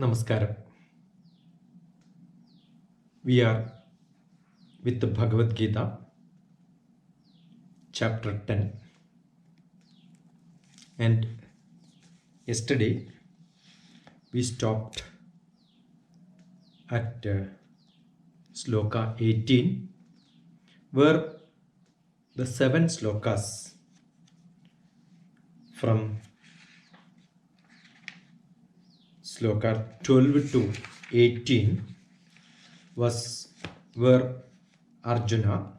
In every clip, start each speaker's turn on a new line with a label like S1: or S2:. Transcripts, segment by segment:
S1: Namaskaram. We are with the Bhagavad Gita, chapter 10. And yesterday we stopped at sloka 18, where the 7 slokas from sloka 12 to 18 was where Arjuna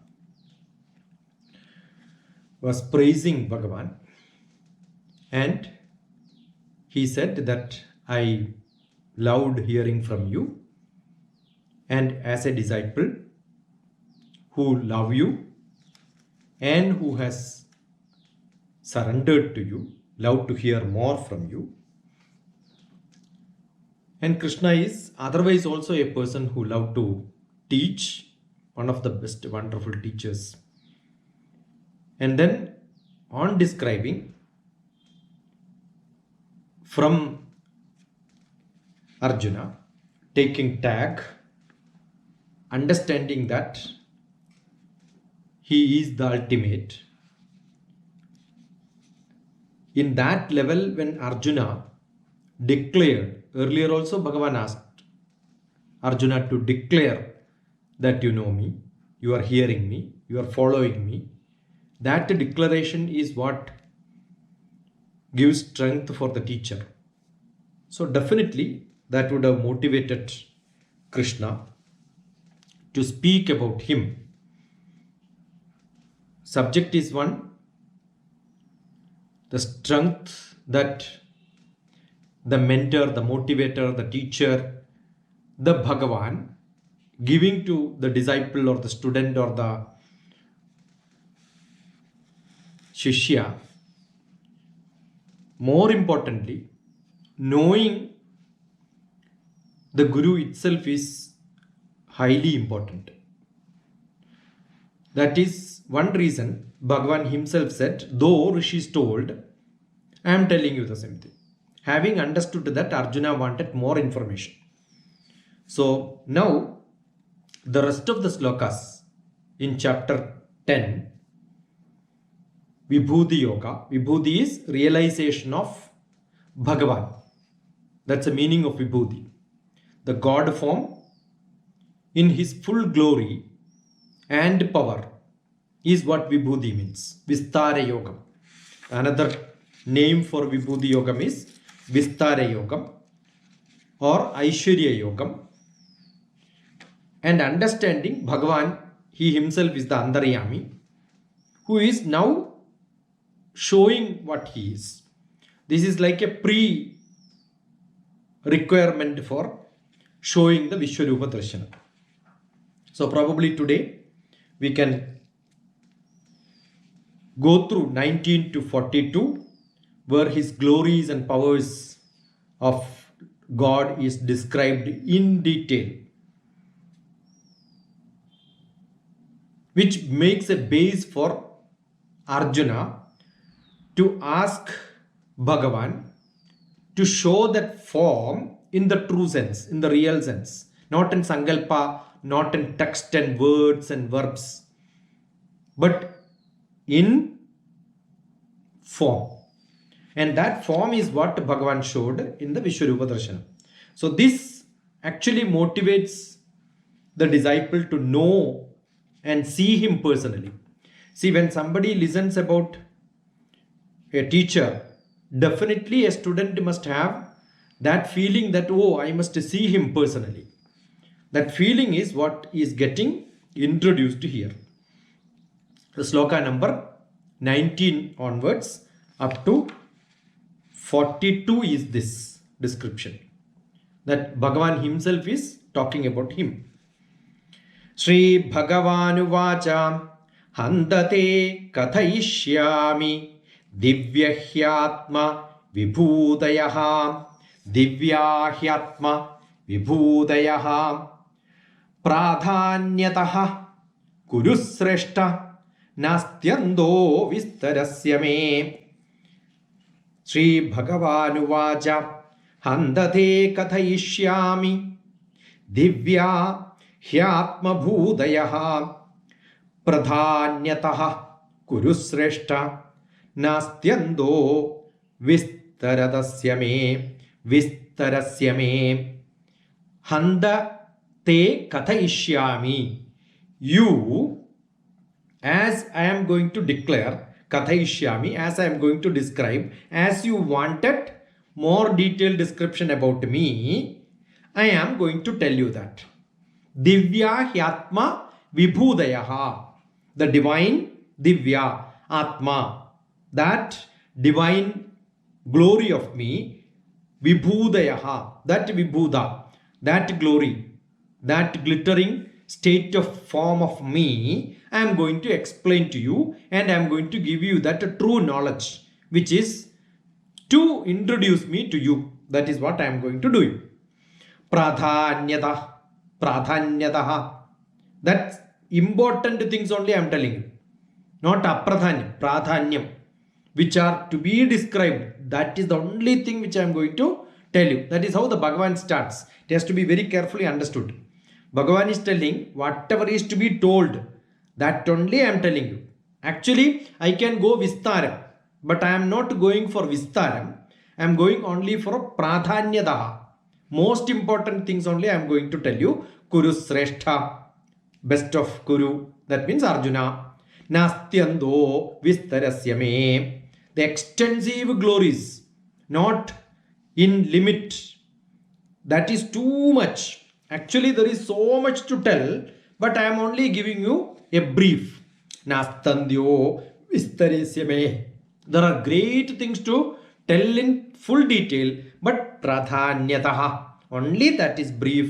S1: was praising Bhagavan, and he said that I loved hearing from you, and as a disciple who love you and who has surrendered to you, love to hear more from you. And Krishna is otherwise also a person who loved to teach, one of the best wonderful teachers. And then on describing from Arjuna, taking tag, understanding that he is the ultimate. In that level, when Arjuna declared, earlier also Bhagavan asked Arjuna to declare that you know me, you are hearing me, you are following me. That declaration is what gives strength for the teacher. So definitely that would have motivated Krishna to speak about him. Subject is one, the strength that the mentor, the motivator, the teacher, the Bhagavan giving to the disciple or the student or the Shishya. More importantly, knowing the Guru itself is highly important. That is one reason Bhagavan himself said, though Rishis told, I am telling you the same thing. Having understood that, Arjuna wanted more information. So now the rest of the slokas in chapter 10, Vibhuti Yoga. Vibhuti is realization of Bhagavan. That's the meaning of Vibhuti. The God form in his full glory and power is what Vibhuti means. Vistara Yogam. Another name for Vibhuti Yogam is Vistara Yogam or Aishwarya Yogam. And understanding Bhagavan, he himself is the Antaryami, who is now showing what he is. This is like a pre-requirement for showing the Vishwarupa Darshana. So probably today we can go through 19 to 42, where his glories and powers of God is described in detail, which makes a base for Arjuna to ask Bhagavan to show that form in the true sense, in the real sense, not in Sankalpa, not in text and words and verbs, but in form. And that form is what Bhagavan showed in the Vishwarupa Darshana. So this actually motivates the disciple to know and see him personally. See, when somebody listens about a teacher, definitely a student must have that feeling that, oh, I must see him personally. That feeling is what is getting introduced here. The sloka number 19 onwards up to 42 is this description, that Bhagavan himself is talking about him. Shri Bhagavanu Vacha Handate Kathayishyami Divyahyatma Vibhudayaha Divyahyatma Vibhudayaha Pradhanyataha Kurusreshta Nastyando Vistarasya Me. Shri Bhagavanu Vacha ഹന്തതേ കഥയിഷ്യാമി Divya ഹ്യാത്മഭൂതയഃ പ്രധാന്യതഃ കുരു ശ്രേഷ്ഠ നാസ്ത്യന്തോ വിസ്തരതസ്യ may വിസ്തരസ്യ മേ. ഹന്ത തേ കഥയിഷ്യാമി. You, as I am going to declare, kathayishyami, as I am going to describe, as you wanted more detailed description about me, I am going to tell you that. Divya hyatma vibhudayaha, the divine Divya Atma, that divine glory of me, vibhudayaha, that vibhuda, that glory, that glittering state of form of me, I am going to explain to you, and I am going to give you that true knowledge, which is to introduce me to you. That is what I am going to do. Pradhanyata, pradhanyataha, that's important things only I am telling you, not apradhanyam, pradhanyam, which are to be described. That is the only thing which I am going to tell you. That is how the Bhagavan starts. It has to be very carefully understood. Bhagavan is telling whatever is to be told, that only I am telling you. Actually, I can go Vistaram, but I am not going for Vistaram. I am going only for Pradhanyadaha. Most important things only I am going to tell you. Kuru Sreshtha, best of Kuru, that means Arjuna. Nastyando Vistarasya me, the extensive glories, not in limit. That is too much. Actually, there is so much to tell, but I am only giving you a brief. Nastandyo Vistarasya me. There are great things to tell in full detail, but Pradhanyataha, only that is brief.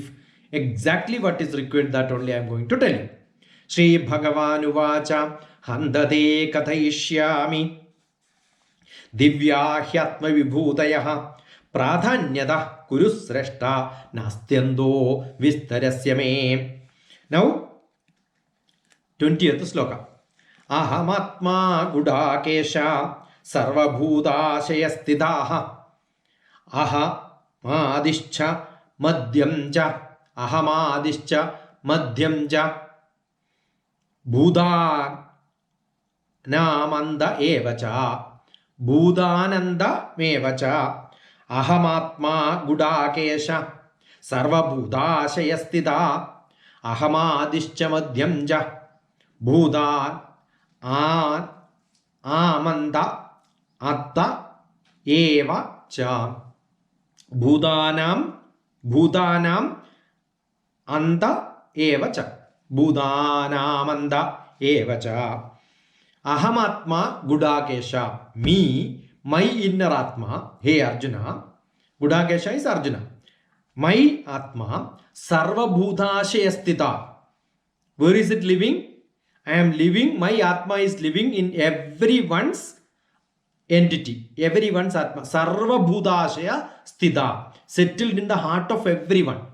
S1: Exactly what is required, that only I am going to tell you. Shri Bhagavan Uvacha Handate Kathayishyami Divya Hyatma Vibhutayah Pradhanyata Kuru Sreshta Nastyando Vistarasya me. Now, 20th sloka. Ahamatma Gudakesha Sarvabhutashayasthidaha Ahamadischa Madhyamja Ahamadischa Madhyamja Bhudanamanda evacha Bhudananda mevacha Ahamatma Gudakesha Sarvabhutashayasthidaha Ahamadischa Madhyamja Bhudan Amanda Atta Eva Cha. Bhudanam Anda Eva Cha. Bhudanamanda Eva Cha. Ahamatma Gudakesha, me, my inner Atma. Hey Arjuna, Gudakesha is Arjuna. My Atma Sarva Bhutashayastita. Where is it living? I am living, my Atma is living in everyone's entity, everyone's Atma. Sarva Bhutashaya Sthita, settled in the heart of everyone.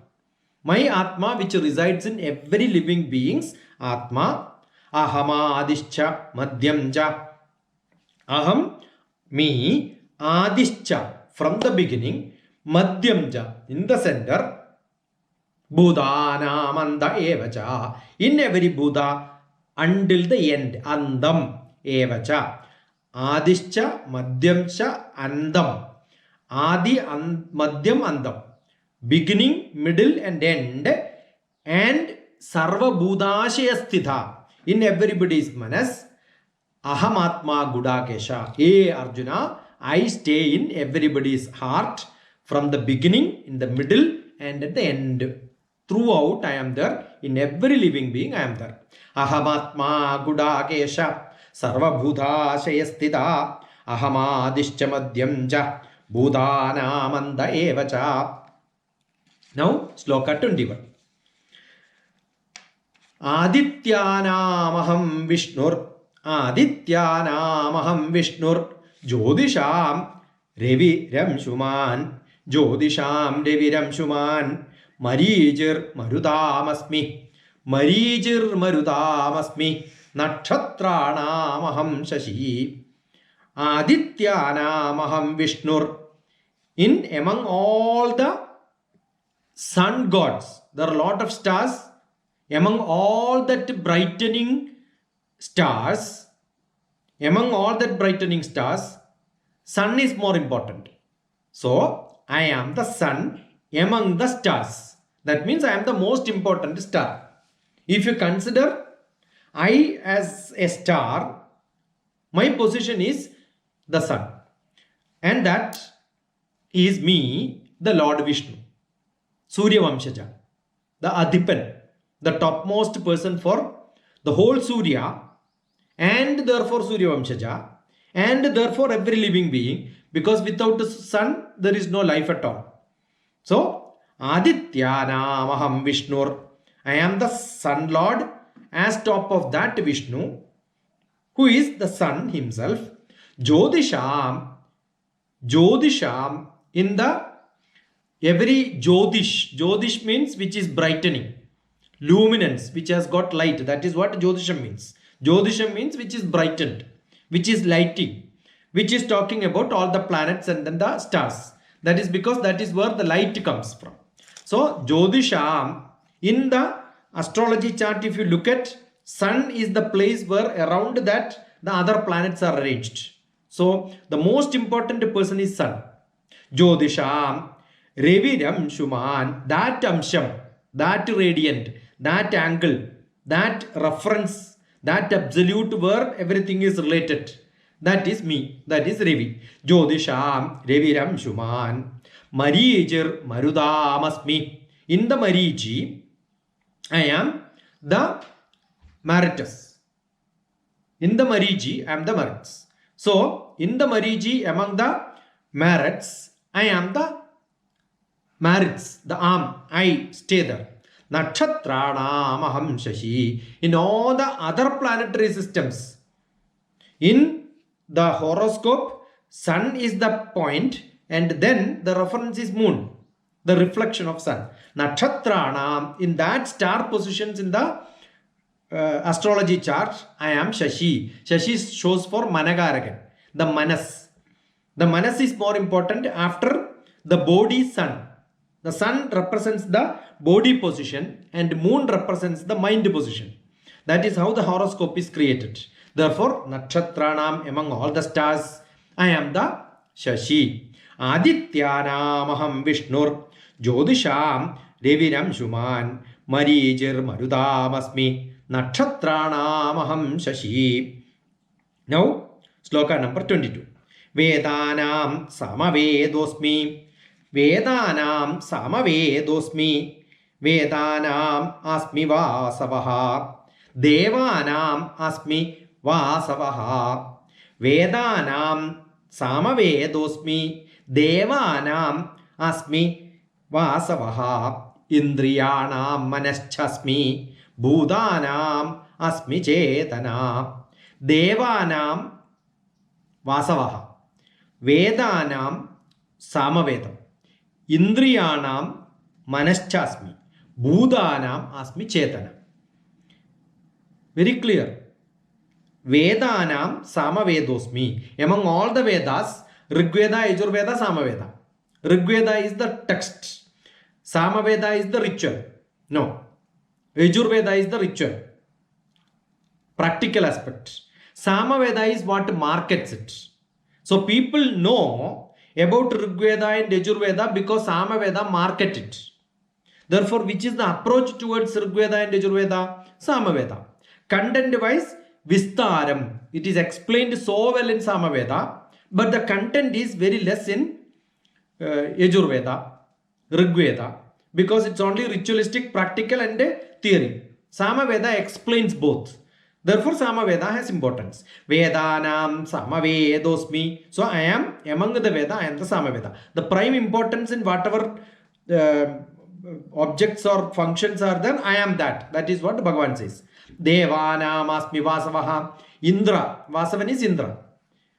S1: My Atma, which resides in every living being's Atma. Ahama Adischa Madhyamja. Aham, me, Adischa, from the beginning, Madhyamja, in the center, Bhudanamanda evacha, in every Buddha, until the end, Andam evacha. Adischa, Madhyamcha, Andam. Adi, Madhyam, Andam. Beginning, middle and end, and Sarva Bhutashayastitha. In everybody's manas, Ahamatma Gudakesha. Hey Arjuna, I stay in everybody's heart from the beginning, in the middle, and at the end. Throughout I am there. In every living being I am there. Ahamatma Gudakesha Sarva Bhutashayastita Ahamadischa Madhyamja Bhudanamanda evacha. Now, sloka 21. Adityanamaham Vishnur Adityanamaham Vishnur Jodisham Reviram Shuman Jodisham Reviram Shuman Marijir Marudamasmi Marijir Marudamasmi Nakshatranamaham Shashi Adityanamaham Vishnur. among all the sun gods, there are a lot of stars. Among all that brightening stars, sun is more important. So I am the sun among the stars. That means I am the most important star. If you consider I as a star, my position is the sun. And that is me, the Lord Vishnu. Surya Vamshaja, the Adhipan, the topmost person for the whole Surya, and therefore Surya Vamshaja, and therefore every living being, because without the sun there is no life at all. So, Adityanam aham Vishnur, I am the Sun Lord, as top of that Vishnu, who is the sun himself. Jyotisham, in the every Jyotish means which is brightening, luminance, which has got light. That is what Jyotisham means. Jyotisham means which is brightened, which is lighting, which is talking about all the planets and then the stars. That is because that is where the light comes from. So Jyotisham, in the astrology chart, if you look at, sun is the place where around that the other planets are arranged. So the most important person is sun. Jyotisham, Reviram Shuman, that amsham, that radiant, that angle, that reference, that absolute where everything is related. That is me, that is Revi. Jyotisham, Reviram Shuman, Marijir Marudamasmi. In the Mariji, I am the Maritus. In the Mariji, I am the Maritus. So, in the Mariji, among the Marits, I am the Marits, the arm, I stay there. Nakshatranam aham shashi. In all the other planetary systems, in the horoscope, sun is the point and then the reference is moon, the reflection of sun. Nakshatranam, in that star positions in the astrology chart, I am Shashi. Shashi shows for Managaragan, the Manas. The Manas is more important after the body sun. The sun represents the body position and moon represents the mind position. That is how the horoscope is created. Therefore, Nakshatranam, among all the stars, I am the Shashi. Adityanam aham Vishnur, Jyotisham Reviram Shuman, Marijir Marudamasmi, Nakshatranam aham Shashi. Now, sloka number 22. Vedanam Samavedosmi, Vedanam Samavedosmi, Vedanam Asmi Vasavaha, Devanam Asmi Vasavaha, Vedanam Samavedosmi, Devanam Asmi Vasavaha, Indriyanam Manaschasmi, Bhudanam Asmi Chetana, Devanam Vasavaha, Vedanam Samavedam, Indriyanam Manaschasmi, Bhudanam Asmi Chetana. Very clear. Vedanam Samavedosmi. Among all the Vedas, Rigveda, Yajurveda, Samaveda. Rigveda is the text. Samaveda is the ritual. No. Yajurveda is the ritual. Practical aspect. Samaveda is what markets it. So people know about Rigveda and Yajurveda because Samaveda market it. Therefore, which is the approach towards Rigveda and Yajurveda? Samaveda. Content wise, Vistaram. It is explained so well in Samaveda, but the content is very less in Yajurveda, Rigveda, because it's only ritualistic, practical and theory. Samaveda explains both. Therefore, Samaveda has importance. Vedanam Samavedosmi. So, I am among the Veda, I am the Samaveda. The prime importance in whatever objects or functions are there, I am that. That is what Bhagavan says. Devanam Asmi Vasavaha. Indra. Vasavan is Indra.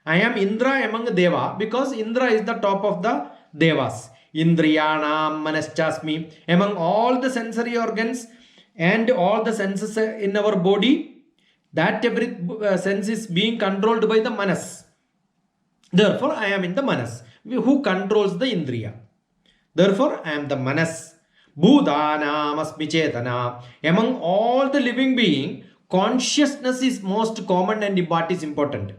S1: I am Indra among Deva because Indra is the top of the Devas. Indriyanam Manaschasmi. Among all the sensory organs and all the senses in our body, that every sense is being controlled by the Manas. Therefore, I am in the Manas. who controls the Indriya. Therefore, I am the Manas. Bhutanam asmi chetana. Among all the living being, consciousness is most common and what is important.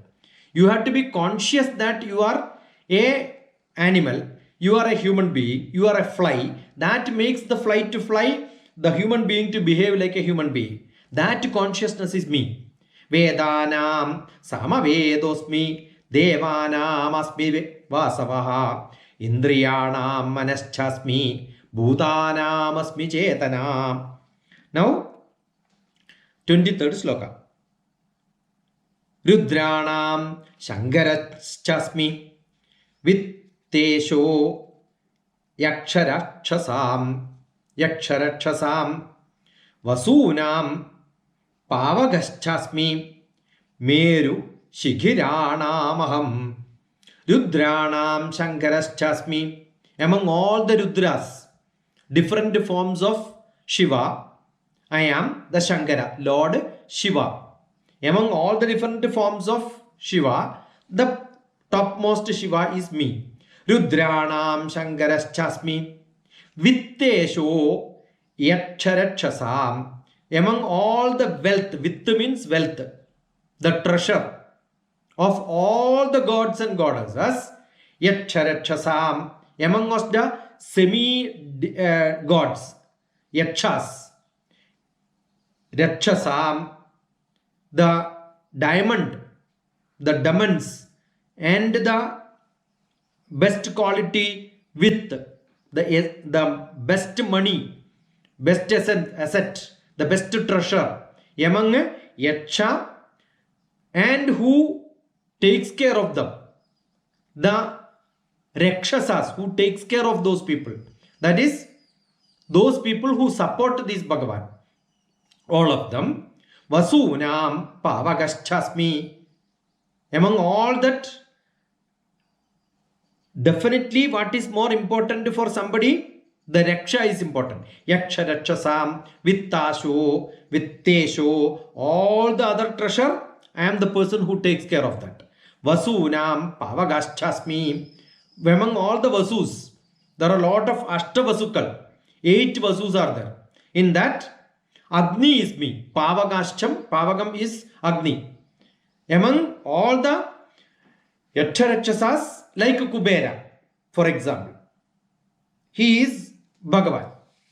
S1: You have to be conscious that you are a animal, you are a human being, you are a fly. That makes the fly to fly, the human being to behave like a human being. That consciousness is me. Vedanam samavedosmi devanam asmi vasavaha indriyanam manaschasmi bhutanam asmi chetana. Now, 23rd sloka. Rudranam shankarachasmi vittesho yaksharachasam vasunam pavagastasmi meru shigiranamaham. Rudranam shankarachasmi. Among all the Rudras, different forms of Shiva, I am the Shankara, Lord Shiva. Among all the different forms of Shiva, the topmost Shiva is me. Rudranam Shankaraschasmi Vittesho Yaksharaksasam. Among all the wealth, Vitt means wealth, the treasure of all the gods and goddesses, Yaksharaksasam. Among us the semi-gods, Yakshas, Rakshasam, the diamond, the diamonds, and the best quality with the best money, best asset, the best treasure among Yaksha, and who takes care of them, the Rakshasas, who takes care of those people, that is those people who support this Bhagavan, all of them. Vasunam pavagastasmi. Among all that, definitely what is more important for somebody? The Raksha is important. Yaksha Rakshasam, Vittasho, Vittesho, all the other treasure, I am the person who takes care of that. Vasunam pavagastasmi. Among all the Vasus, there are a lot of Ashtavasukal. 8 Vasus are there. In that, Agni is me. Pavagashcham, Pavagam is Agni. Among all the Yaksharakshasas, like Kubera, for example, he is Bhagavan.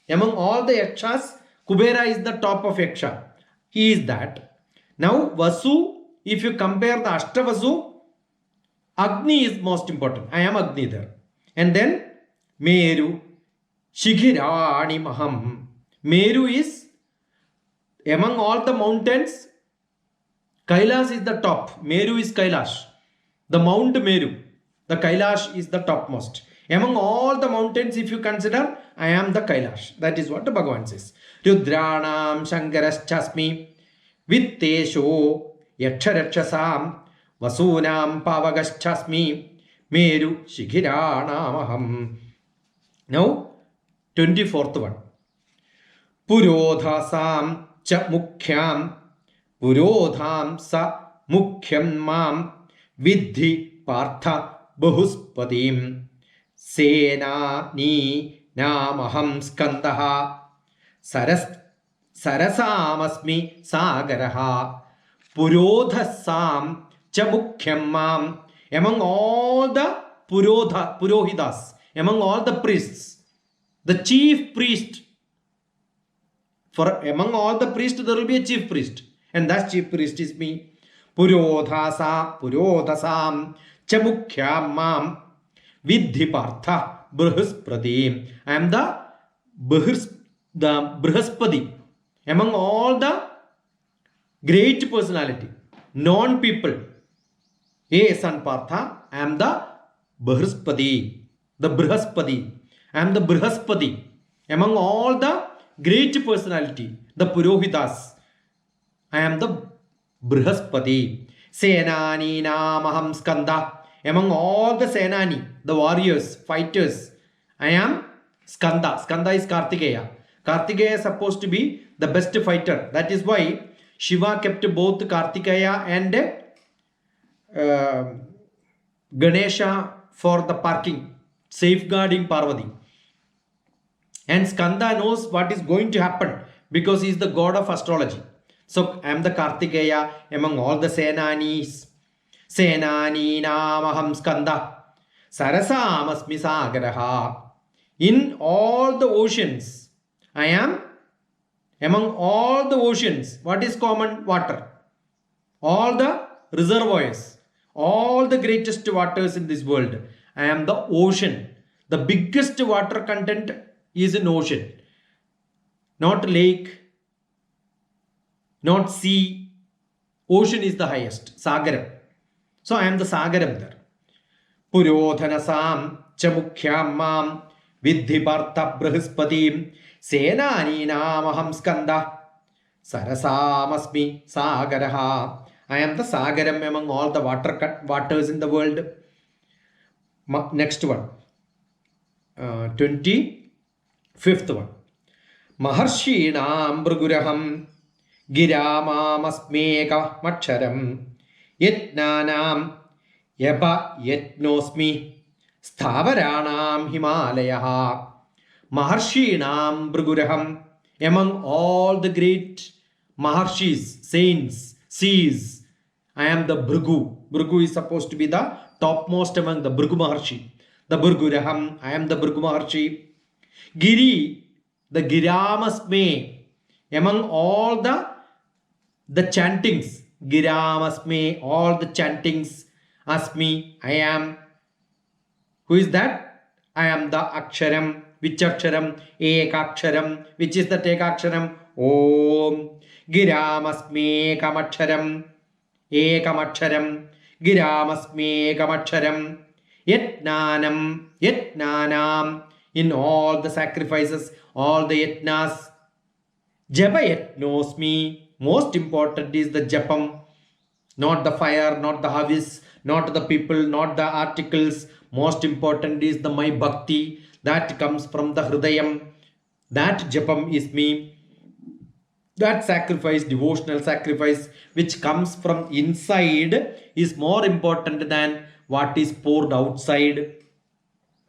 S1: Among all the Yakshas, Kubera is the top of Yaksha. He is that. Now, Vasu, if you compare the Ashtavasu, Agni is most important. I am Agni there. And then Meru, Shigirani Maham. Meru is among all the mountains, Kailash is the top. Meru is Kailash. The Mount Meru, the Kailash is the topmost. Among all the mountains, if you consider, I am the Kailash. That is what the Bhagavan says. Rudranam Shankaraschasmi Vittesho Yaksharakshasam Vasunam Pavagastasmi Meru Shigiranamaham. Now, 24th one. Purodhasam cha mukhyam purodham sa mukhyam mam vidhi partha bahuspadim sena ni namaham skandaha sarasamasmi sagaraha purodhasam cha mukhyam mam. Among all the purohitas, among all the priests, the chief priest, for among all the priests there will be a chief priest, and that chief priest is me. Purodhasam cha mukhyam mam vidhi partha Brihaspati. I am the Brihaspati. Among all the great personality, non-people, hey son Partha, I am the Brihaspati, the Brihaspati. I am the Brihaspati. Among all the great personality, the Purohitas, I am the Brihaspati. Senani namaham skanda. Among all the Senani, the warriors, fighters, I am Skanda. Skanda is Kartikeya. Kartikeya is supposed to be the best fighter. That is why Shiva kept both Kartikeya and Ganesha for the parking, safeguarding Parvati. And Skanda knows what is going to happen because he is the god of astrology. So I am the Kartikeya among all the Senanis. Senani namaham Skanda. Sarasamasmi Sagaraha. In all the oceans, I am among all the oceans. What is common? Water. All the reservoirs, all the greatest waters in this world. I am the ocean. The biggest water content is in ocean. Not lake, not sea. Ocean is the highest. Sagaram. So I am the Sagaram there. Purodhanasam chamukhyam mam vidhi partha brahaspati senani namaham skanda sarasamasmi sagaraha. I am the Sagaram among all the waters in the world. Next one. 25th one. Maharshinam Bruguraham Giramamasmeka Maksharam Yetnanam Yapa Yetnosmi Stavaranam Himalayaha. Maharshinam Bruguraham. Among all the great Maharshis, saints, seas, I am the Bhrigu. Bhrigu is supposed to be the topmost among the Bhrigu Maharshi. The Bhriguraham, I am the Bhrigu Maharshi. Giri, the Giramasme, among all the chantings, Giramasme, all the chantings, Asmi, I am. Who is that? I am the Aksharam. Which Aksharam? Ekaksharam. Which is the Ekaksharam? Om. Giramasme Kamaksharam. Ekamaksharam. Giramasme Kamaksharam. Yetnanam. Yetnanam. In all the sacrifices, all the yetnas. Jabayetnosmi. Most important is the japam. Not the fire, not the havis, not the people, not the articles. Most important is the my bhakti. That comes from the hridayam. That japam is me. That sacrifice, devotional sacrifice, which comes from inside is more important than what is poured outside.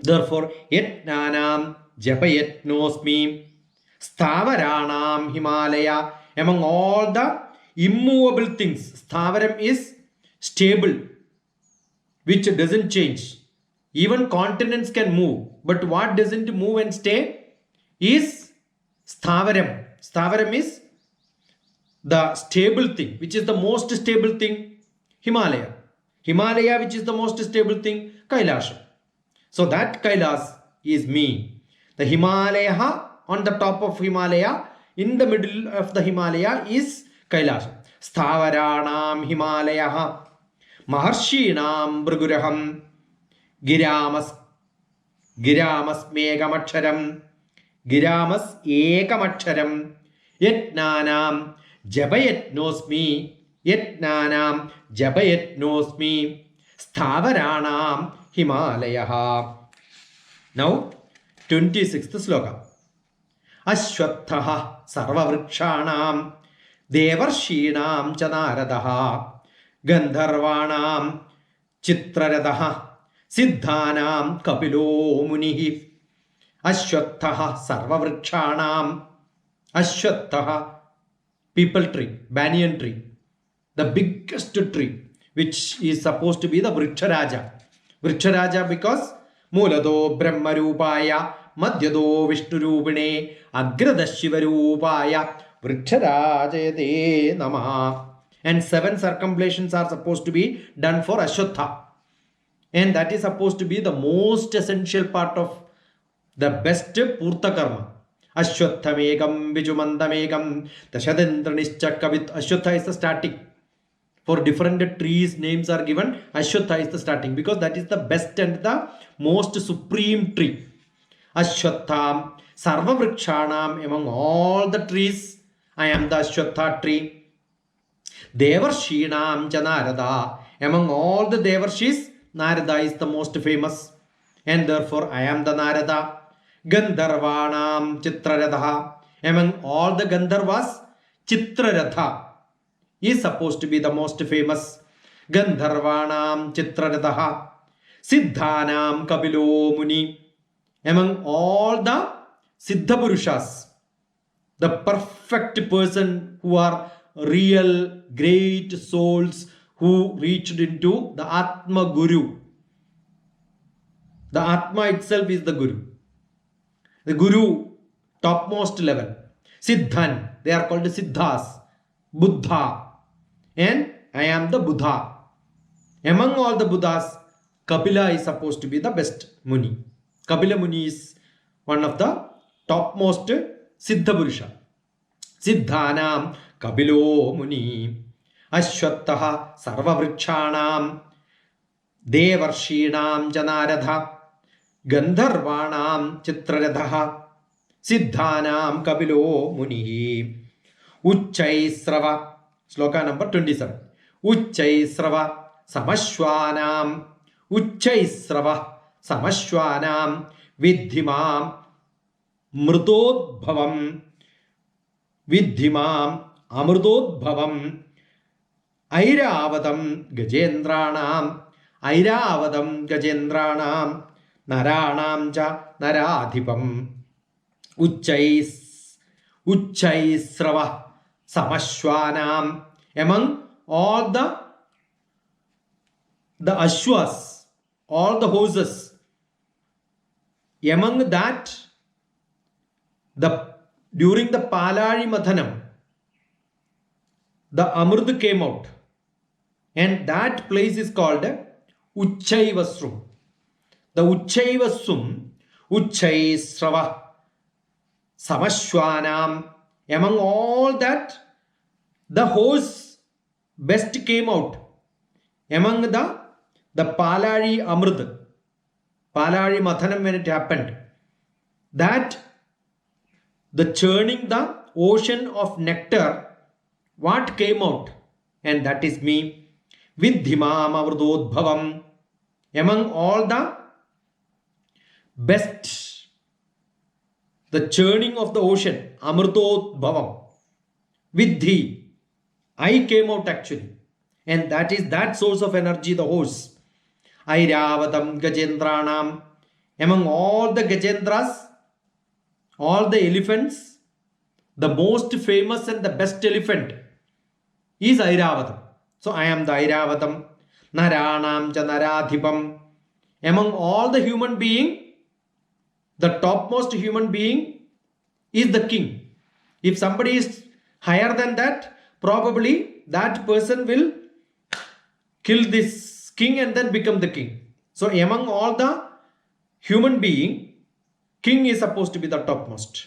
S1: Therefore, yetnanam japayetnosmi stavaranam Himalaya. Among all the immovable things, Stavaram is stable, which doesn't change. Even continents can move, but what doesn't move and stay is Stavaram. Stavaram is the stable thing. Which is the most stable thing? Himalaya. Himalaya, which is the most stable thing? Kailasha. So that Kailas is me. The Himalaya, on the top of Himalaya, in the middle of the Himalaya is Kailasha. Stavaranam Himalaya. Maharshinam Bruguraham. Giramas Megamaksharam. Giramas Ekamaksharam. Yetnanam Jabayetnosmi. Yetnanam Jabayetnosmi. Stavaranam Himalaya. Now, 26th sloka. Ashwathaha Sarvavrikshanam Devarshinam Chanaradaha Gandharvanam Chitraradaha Siddhanam Kapilo Munihi. Ashwathaha Sarvavrikshanam. Ashwathaha, people tree, banyan tree, the biggest tree, which is supposed to be the Vriksharaja. Vriksharaja because Mulado Brahmarupaya Madhyado Vishnurupine Agrada Shivarupaya Vriksharaja Namaha. And 7 circumambulations are supposed to be done for Ashwatha. And that is supposed to be the most essential part of the best Purta Karma. Ashwathamegam Vijumandamegam Dashadendra Nischakavit. Ashwatha is the starting. For different trees, names are given. Ashwatha is the starting because that is the best and the most supreme tree. Ashwattham Sarvavrikshanam. Among all the trees, I am the Ashwatha tree. Devarshinam Chanarada. Among all the Devarshis, Narada is the most famous. And therefore, I am the Narada. Gandharvanam Chitraratha. Among all the Gandharvas, Chitraratha is supposed to be the most famous. Gandharvanam Chitraratha. Siddhanam Kapilo Muni. Among all the Siddha Purushas, the perfect person who are real great souls who reached into the Atma Guru. The Atma itself is the Guru. The Guru, topmost level. Siddhan, they are called Siddhas. Buddha. And I am the Buddha. Among all the Buddhas, Kapila is supposed to be the best Muni. Kapila Muni is one of the topmost Siddha Purusha. Siddhanam Kapilo Muni. Ashwattaha Sarvavrikshanam. Devarshinam Janaradha. Gandharvanam Chitraradha. Siddhanam Kapilo Muni. Uchchaisrava. Sloka number 27. Uchchaisrava Samashwanam. Uchchaisrava Samashwanam Vidhimam Mrutodbhavam. Vidhimam Amrutodbhavam. Airavadam Gajendranam. Airavadam Gajendranam. Naranam cha Naradhipam. Uchchaisrava Samashwanam. Among all the ashwas, all the horses, among that, during the Palari Mathanam, the Amrut came out, and that place is called Uchchaivasrum. The Uchchaivasrum, Uchchaisrava Samashwanam. Among all that, the horse best came out. Among the Palari Amrut, Palari Mathanam, when it happened, that the churning the ocean of nectar, what came out? And that is me. Vidhimam Amrutodbhavam. Among all the best, the churning of the ocean, Amrutodbhavam. Vidhi, I came out actually. And that is that source of energy, the horse. Airavatam Gajendranam. Among all the Gajendras, all the elephants, the most famous and the best elephant is Airavatam. So I am the Airavatam. Naranam cha Naradhipam. Among all the human being, the topmost human being is the king. If somebody is higher than that, probably that person will kill this king and then become the king. So among all the human being, king is supposed to be the topmost.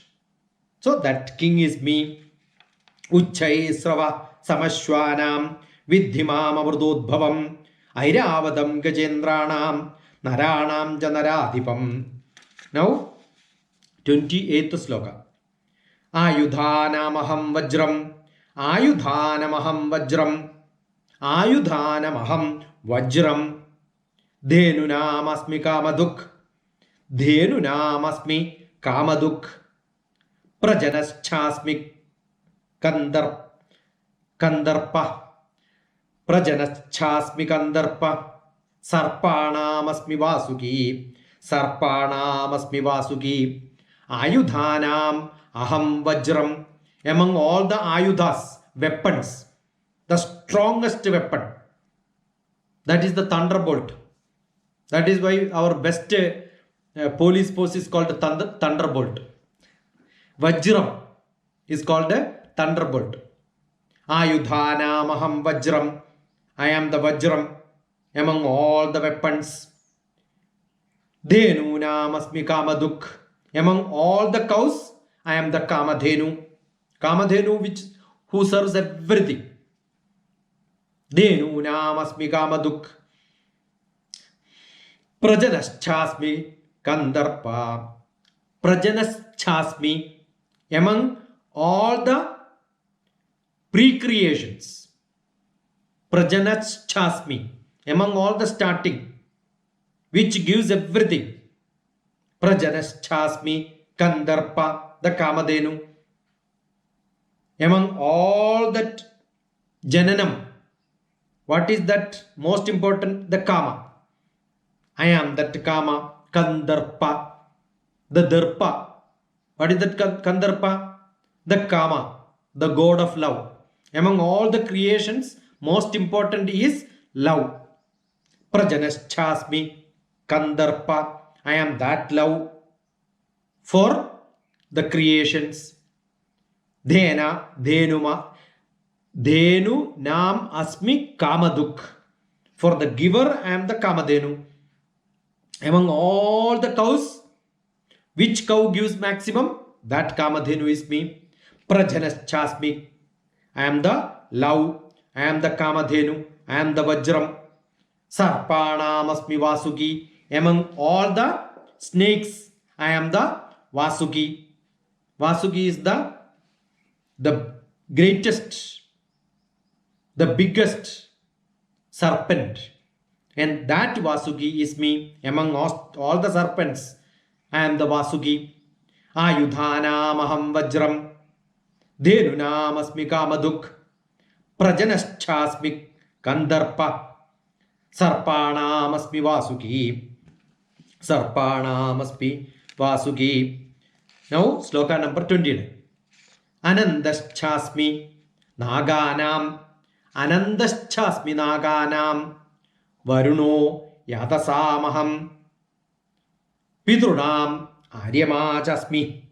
S1: So that king is me. Uchchaisrava Samashwanam Vidhimam Amrutodbhavam Airavadam Gajendranam Naranam Janaradhipam. Now 28th sloka. Ayudhanamaham Vajram. Ayudhanamaham Vajram. Ayudhanamaham Vajram. Dhenunamasmi Kamaduk. Dhenunamasmi Kamaduk. Prajanaschasmi Kandarpa. Prajanaschasmi Kandarpa. Sarpanamasmi Vasuki. Sarpanamasmi Vasuki. Ayudhanam Aham Vajram. Among all the Ayudhas, weapons, the strongest weapon, that is the thunderbolt. That is why our best police force is called thunderbolt. Vajram is called a thunderbolt. Ayudhanam Aham Vajram. I am the Vajram among all the weapons. Dhenunam asmi Kamaduk. Among all the cows, I am the Kamadhenu. Kamadhenu who serves everything. Dhenunam asmi Kamaduk. Prajanaschasmi Kandarpa. Prajanaschasmi. Among all the pre-creations. Prajanaschasmi. Among all the starting, which gives everything. Prajanaschasmi Kandarpa, the Kamadhenu. Among all that Jananam, what is that most important? The Kama. I am that Kama, Kandarpa, the Darpa. What is that Kandarpa? The Kama, the god of love. Among all the creations, most important is love. Prajanaschasmi, Kandarpa. I am that love for the creations. Dhena, Dhenuma, Dhenu Nam Asmi Kamaduk. For the giver, I am the Kamadhenu. Among all the cows, which cow gives maximum? That Kamadhenu is me. Prajanaschasmi. I am the love. I am the Kamadhenu. I am the Vajram. Sarpanam Asmi Vasuki. Among all the snakes, I am the Vasuki. Vasuki is the greatest, the biggest serpent. And that Vasuki is me. Among all the serpents, I am the Vasuki. Ayudhanam aham Vajram. Dhenunam asmi Kamaduk. Prajanaschasmi Kandarpa. Sarpanam asmi Vasuki. Sarpanam asmi Vasuki. Now, sloka number 29. Anandaschasmi Naganam. Anandaschasmi Naganam. Varuno Yadasamaham. Pidrunam Aryamachasmi.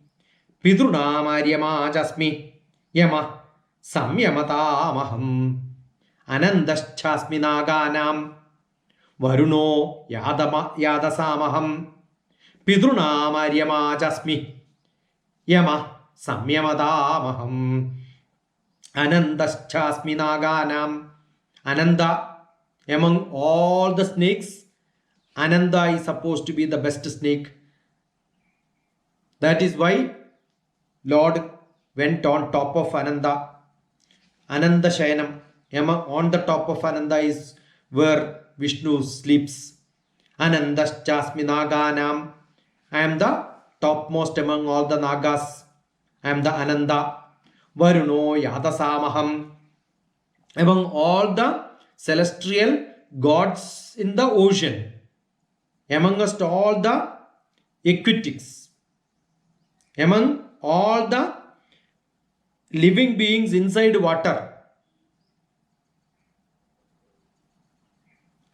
S1: Pidrunam Aryamachasmi. Yama Samyamatamaham. Anandaschasmi Naganam. Varuno Yadasamaham. Pidrunam Aryamachasmi. Yama Samyamadamaham. Anandaschasmi Naganam. Ananda. Among all the snakes, Ananda is supposed to be the best snake. That is why Lord went on top of Ananda. Ananda Shayanam. On the top of Ananda is where Vishnu sleeps. Anandaschasmi Naganam. I am the topmost among all the Nagas. I am the Ananda. Varuno Yadasamaham. Among all the celestial gods in the ocean, amongst all the aquatics, among all the living beings inside water,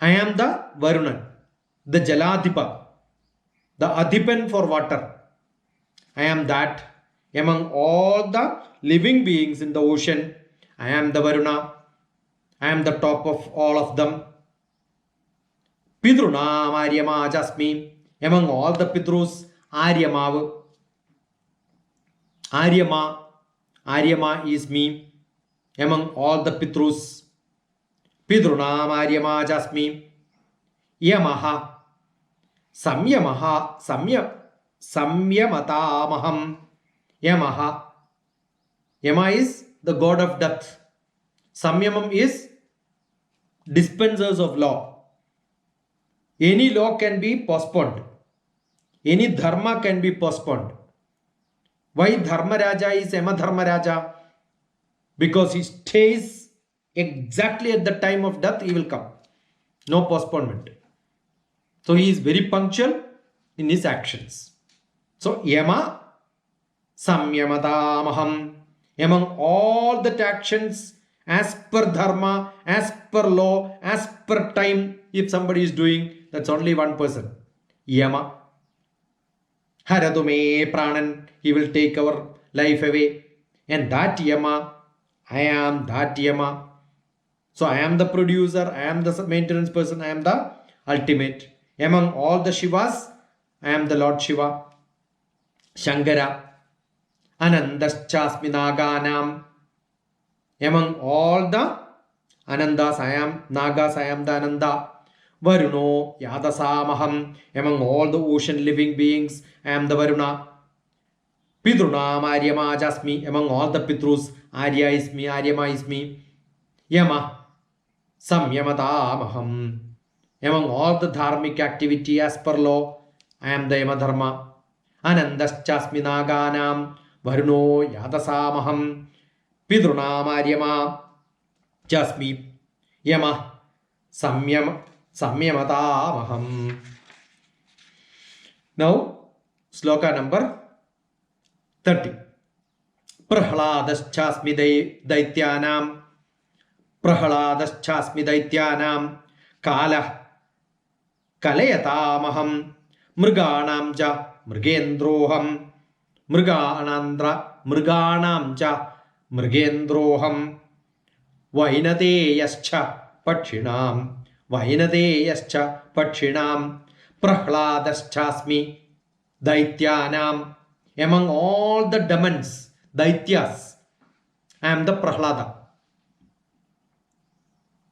S1: I am the Varunan, the Jaladhipa, the Adhipan for water. I am that. Among all the living beings in the ocean, I am the Varuna. I am the top of all of them. Pidrunam Aryamachasmi. Among all the Pidrus, Aryamav. Aryama is me. Among all the Pitrus. Pidrunam Aryamachasmi. Yamaha. Samyamatamaham. Yamaha. Yama is the god of death. Samyamam is dispensers of law. Any law can be postponed. Any dharma can be postponed. Why Dharmaraja is Yama Dharmaraja? Because he stays exactly at the time of death, he will come. No postponement. So he is very punctual in his actions. So Yama Samyamatamaham. Among all the actions, as per dharma, as per law, as per time, if somebody is doing, that's only one person. Yama. Haradume pranan, he will take our life away. And that Yama, I am that Yama. So I am the producer, I am the maintenance person, I am the ultimate. Among all the Shivas, I am the Lord Shiva. Shankara. Anandaschasmi Naganam. Among all the Anandas, I am Nagas, I am the Ananda. Varuno Yadasamaham. Among all the ocean living beings, I am the Varuna. Pidrunam Aryamachasmi. Among all the Pitrus, Arya is me, Aryama is me. Yama Samyamatamaham. Among all the dharmic activity as per law, I am the Yama Dharma. Anandaschasmi Naganam. Varuno Yadasamaham. Pidrunam Aryama Jasmi. Yama Samyamatamaham. Now, sloka number 30. Prahladaschasmi daityanam. Prahladaschasmi daityanam. Kalah kalayatamaham. Mriganam ja mrigendroham. Mriganam ja mrigendroham. Vainateyascha pakshinam. Vainateyascha pakshinam. Prahladaschasmi daityanam. Among all the demons, daityas, I am the Prahlada.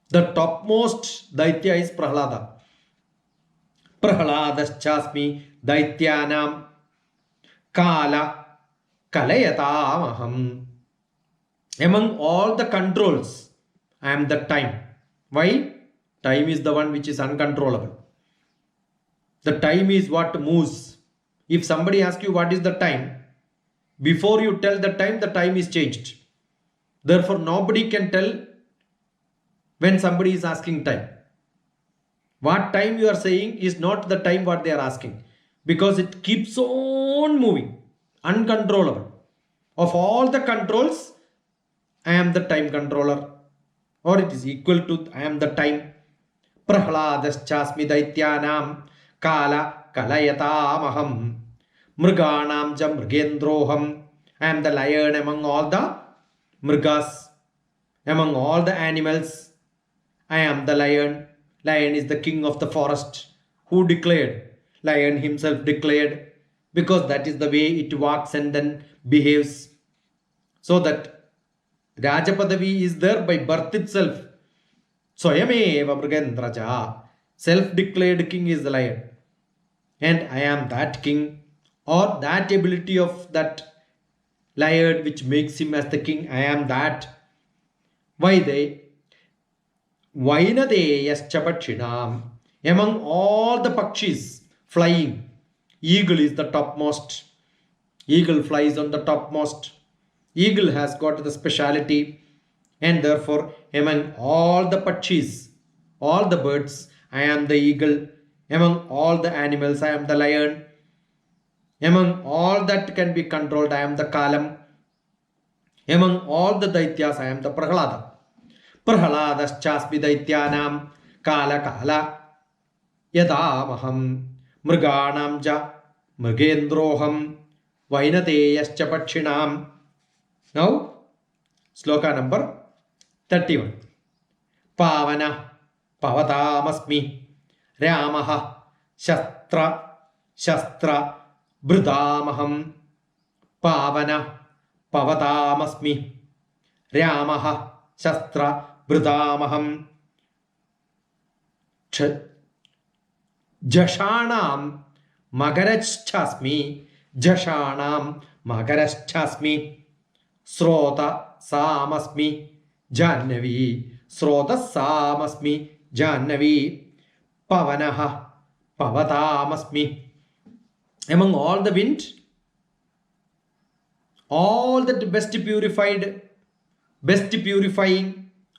S1: The topmost daitya is Prahlada. Prahladaschasmi daityanam kala kalayatamaham. Among all the controls, I am the time. Why? Time is the one which is uncontrollable. The time is what moves. If somebody asks you what is the time, before you tell the time is changed. Therefore, nobody can tell when somebody is asking time. What time you are saying is not the time what they are asking, because it keeps on moving, uncontrollable. Of all the controls, I am the time controller, or it is equal to I am the time. Prahladaschasmi daityanam kala kalayatamaham. Mriganam ja mrigendroham. I am the lion among all the mrigas, among all the animals. I am the lion. Lion is the king of the forest. Who declared? Lion himself declared, because that is the way it walks and then behaves. So that Rajapadavi is there by birth itself. Swayameva Mrigendraja. Self-declared king is the lion. And I am that king, or that ability of that lion which makes him as the king. I am that. Why they? Vainadeyascha pakshinam. Among all the pakshis flying, eagle is the topmost. Eagle flies on the topmost. Eagle has got the speciality, and therefore among all the pakshis, all the birds, I am the eagle. Among all the animals, I am the lion. Among all that can be controlled, I am the Kalam. Among all the Daityas, I am the Prahlada. Prahladaschasmi daityanam kala kala yadamaham. Mriganam ja mrigendroham. Vainateyascha pakshinam. Now, sloka number 31. Pavana pavatamasmi. Ramaha shastra bridamaham. Pavana pavatamasmi. Ramaha shastra bridamaham. Jashanam magaraschasmi. Jashanam magaraschasmi. Srota samasmi Jannavi. Srota samasmi Jannavi. Pavanaha pavatamasmi. Among all the wind, all that best purifying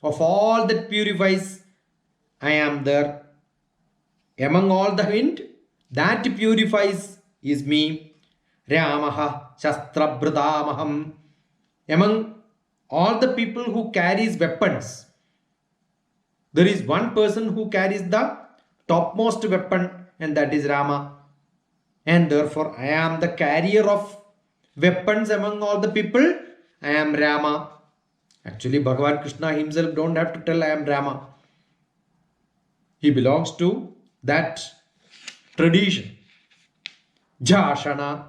S1: of all that purifies, I am there. Among all the wind that purifies is me. Ramaha shastra bridamaham. Among all the people who carries weapons, there is one person who carries the topmost weapon, and that is Rama. And therefore, I am the carrier of weapons among all the people. I am Rama. Actually, Bhagavan Krishna himself don't have to tell I am Rama. He belongs to that tradition. Jashanam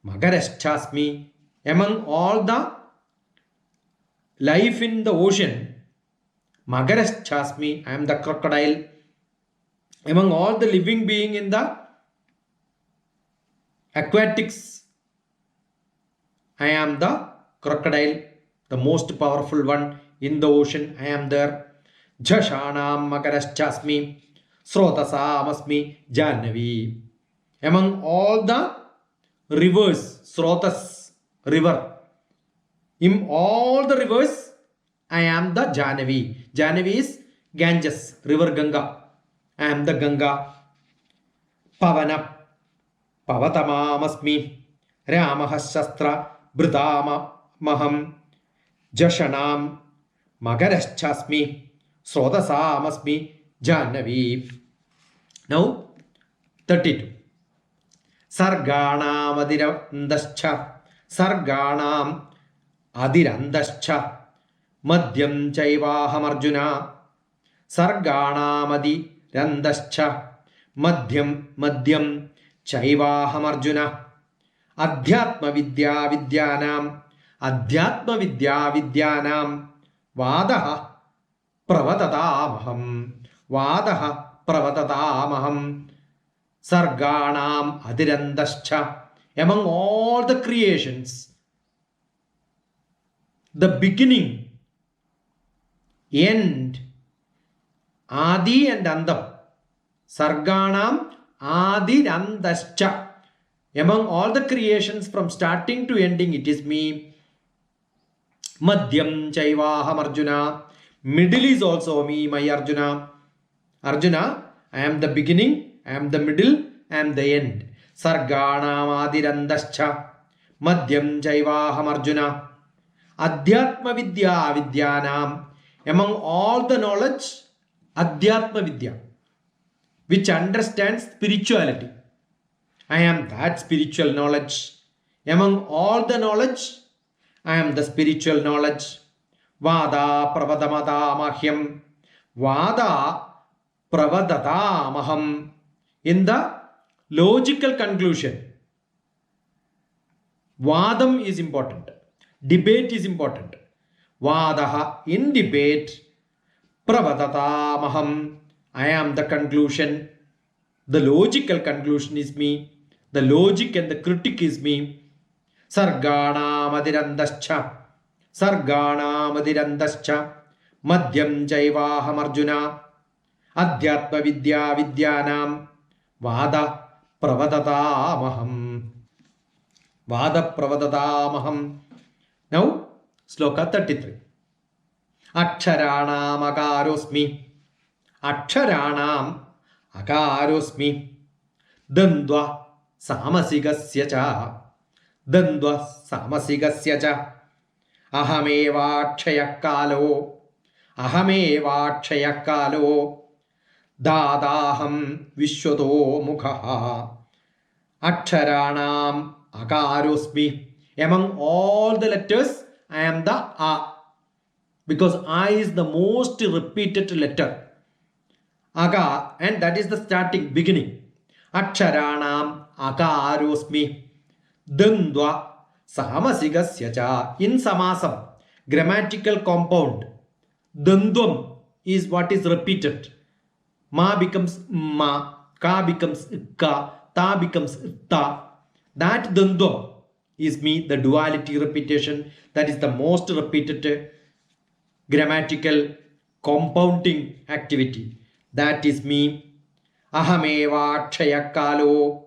S1: Magaraschasmi. Among all the life in the ocean, Magaraschasmi, I am the crocodile. Among all the living being in the aquatics, I am the crocodile, the most powerful one in the ocean. I am there. Jashanam Magaraschasmi. Srotasamasmi Jannavi. Among all the rivers, Srotas, river. In all the rivers, I am the Jannavi. Jannavi is Ganges, river Ganga. I am the Ganga. പവന പവതമാമസ്മി രാമഃ ശസ്ത്രഭൃതാമഹം ജഷണാം മകരശ്ചാസ്മി സ്രോതസാമസ്മി ജാഹ്നവീ. Now 32. സർഗാണാമതിരന്തശ്ച സർഗാണാം അതിരന്തശ്ച മദ്യം ചൈവാഹമർജുന സർഗാണാമതിരന്തശ്ച മദ്യം ചൈവാഹമർജുന. അധ്യാത്മവിദ്യാവിദ്യാനാം വാദഃ പ്രവദതാമഹം സർഗാണാം അതിരന്തശ്ച. among all the creations, the beginning, end, adi and andam, sarganam adirandascha. Among all the creations from starting to ending, it is me. Madhyam chaivaham Arjuna. Middle is also me, my Arjuna. Arjuna, I am the beginning, I am the middle, I am the end. Sarganam adirandascha madhyam chaivaham Arjuna. Adhyatma vidya vidyanam. Among all the knowledge, Adhyatma vidya, which understands spirituality, I am that spiritual knowledge. Among all the knowledge, I am the spiritual knowledge. Vada pravadamadamahyam. Vada pravadatamaham. In the logical conclusion, vadam is important. Debate is important. Vadaha, in debate, pravadatamaham. I am the conclusion. The logical conclusion is me. The logic and the critic is me. Sarganamadirantascha. Madhyam chaivaham Arjuna. Adhyatma vidya vidyanam. Vada pravadatamaham. Now, sloka 33. Aksharanam akarosmi. Dandva samasigasya cha. Ahamevakshayakalo. Dadaham vishwato mukhaha. Aksharanam akarosmi. Among all the letters, I am the A, because I is the most repeated letter. Aga, and that is the starting, beginning. Aksharanam akarosmi. Dandva samasigasya cha. In samasam, grammatical compound, dandvam is what is repeated. Ma becomes ma, ka becomes ka, ta becomes ta. That dandvam is me, the duality repetition, that is the most repeated grammatical compounding activity. That is me. Ahamevakshayakalo.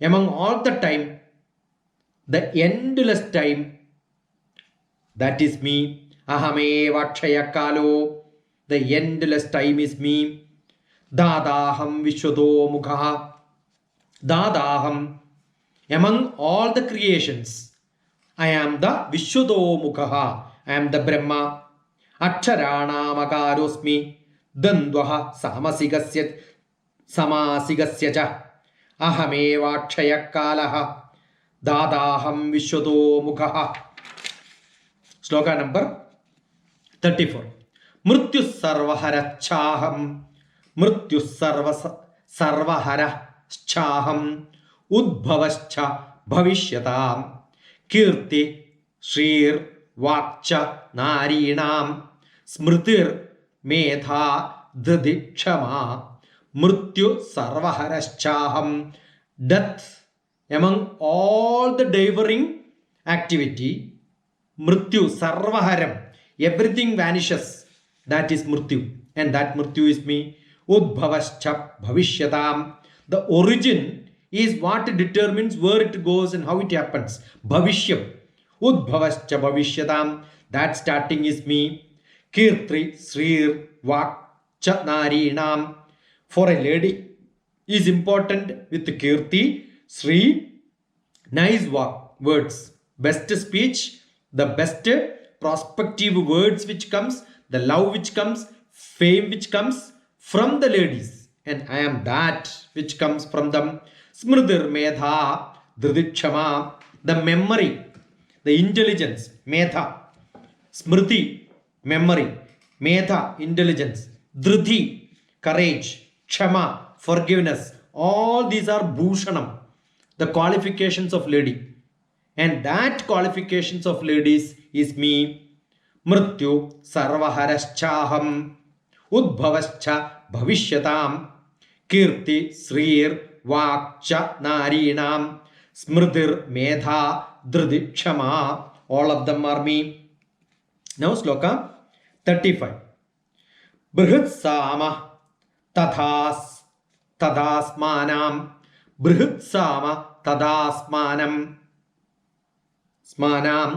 S1: Among all the time, the endless time, that is me. Ahamevakshayakalo. The endless time is me. Dadaham vishwato mukha. Dadaham. Among all the creations, I am the Vishwado Mukha. I am the Brahma. Aksharanam akarosmi. Dandvaha samasigasya cha. Ahamevakshayakalaha. Dadaham Vishwado Mukha. Sloka number 34. Mrityu sarvaharachaham. Mrityu sarvaharachaham. Udbhavascha bhavisyatam. Kirti shrir vakcha narinam. Smritir medha didikshama. Mrityu sarvaharaschaham. Death, among all the devouring activity, mrityu sarvaharam, everything vanishes, that is mrityu, and that mrityu is me. Udbhavascha bhavishyatam. The origin is what determines where it goes and how it happens. Bhavishyam. Udbhavascha bhavishyatam. That starting is me. Kirtri, Srir, Vak, Chatnarinam. For a lady is important with Kirti, Sri, nice words, best speech, the best prospective words which comes, the love which comes, fame which comes from the ladies, and I am that which comes from them. Smridir Medha Dhridikshama, the memory, the intelligence, Medha, Smriti, memory, Medha, intelligence, Dhriti, courage, Kshama, forgiveness. All these are Bhushanam, the qualifications of lady. And that qualifications of ladies is me. Mrityu sarvaharaschaham udbhavascha bhavisyatam kirti srir vakcha narinam smritir medha dhridikshama. All of them are me. Now sloka 35. Brihatsama tadasmanam brihatsama tadasmanam സ്മാനാം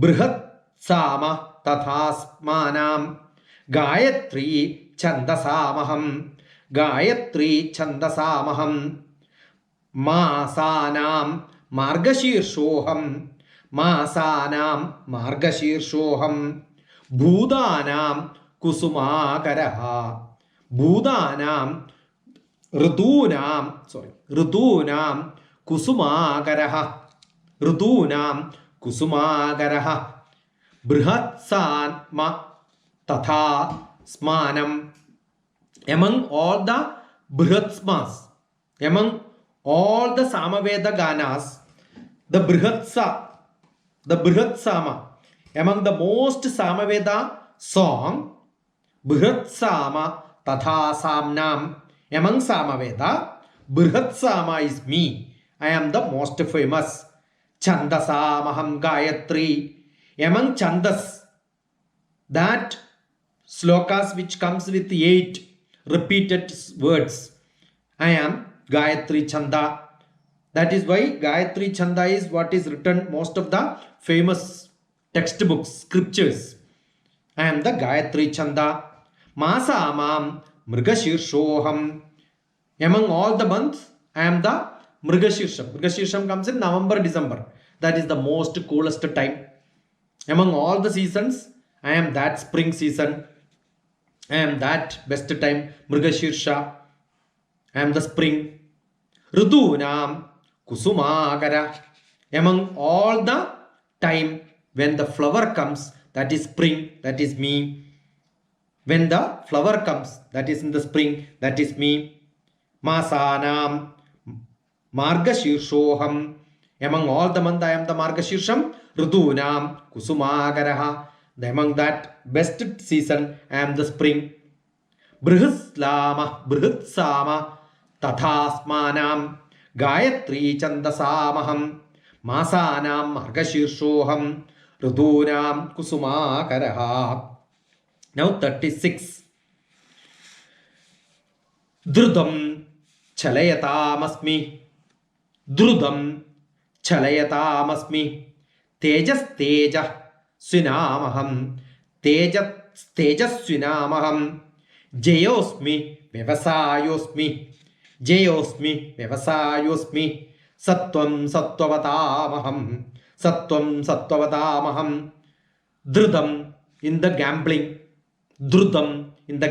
S1: ബൃഹത്സാമ തഥാസ്മാനാം ഗായത്രീ ഛന്ദസാമഹം ഗായത്രീ ഛന്ദസാമഹം മാസാനാം മാർഗശീർഷോഹം മാസാനാം മാർഗശീർഷോഹം ഭൂതാനാം കുസുമാകരഃ ഭൂതാനാം ഋതൂനാം കുസുമാകരഃ ഋതൂനാം കുസുമാകരഃ ബൃഹത്സാമ തഥാ സ്മാനം. Among all the Brihatsmas, among all the Samaveda Ganas, the Brihatsama, among the most Samaveda song, Brihatsama Tatha Samnam, among Samaveda, Brihatsama is me. I am the most famous. Chandasamaham Gayatri, among Chandas, that slokas which comes with 8 repeated words, I am Gayatri Chanda. That is why Gayatri Chanda is what is written most of the famous textbooks, scriptures. I am the Gayatri Chanda. Masamam Mrigashirsham, among all the months I am the Mrigashirsham. Mrigashirsham comes in November, December. That is the most coolest time. Among all the seasons, I am that spring season. I am that best time. Mrigashirsha. I am the spring. Ridunam Kusumakara. Among all the time when the flower comes, that is spring, that is me. When the flower comes, that is in the spring, that is me. Masanam Margashirshoham. Among all the month I am the Margashirsham. Ridunam Kusumagaraha. Among that best season I am the spring. Brihatsama Tathasmanam Gayatri Chandasamaham Masanam Margashirshoham Ridunam Kusumagaraha. Now 36. Drudam Chalayatamasmi. Drudam Chalayatamasmi. Tejas Swinamaham. Tejas Swinamaham. Jayosmi Vyavasayosmi. Jayosmi Vyavasayosmi. Sattvam Sattvatamaham. Sattvam Sattvatamaham. Drudam in the gambling. Drudam in the